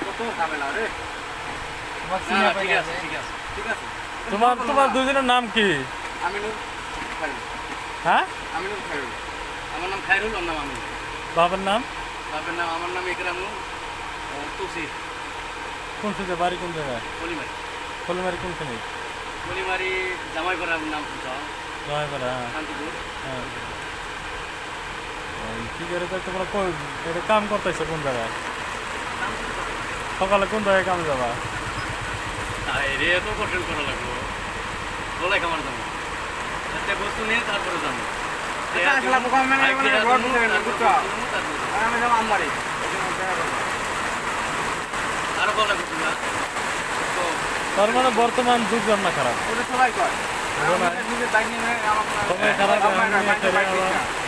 কত ঝামেলা রে। ঠিক আছে। তোমার দুজনের নাম কি? আমিনুল খায়রুল। হ্যাঁ, আমিনুল খায়রুল। আমার নাম খায়রুল, ওর নাম আমিনুল। বাবার নাম? বাপের নাম, আমার নাম ইকরামুল তৌসিফ। কোন সাথে বাড়ি কোন জায়গায়? পলিমারি। ফলমারি কোনখানে? পলিমারি জামাইপাড়ার নাম শুনছ? জয়পাড়া। শান্তিপুর। হ্যাঁ, কি করে তো তোমরা এটা কাম করতেছো কোন জায়গায়? সকালে কোন জায়গায় কামে যাবা? তাই রে, এত কঠিন করা লাগলো। বলে কামার যাবো, একটা বস্তু নিয়ে তারপরে যাবো। আরো বলে কিছু না। তার মানে বর্তমান যুগ না খারাপ, সবাই কয় সবাই খারাপ।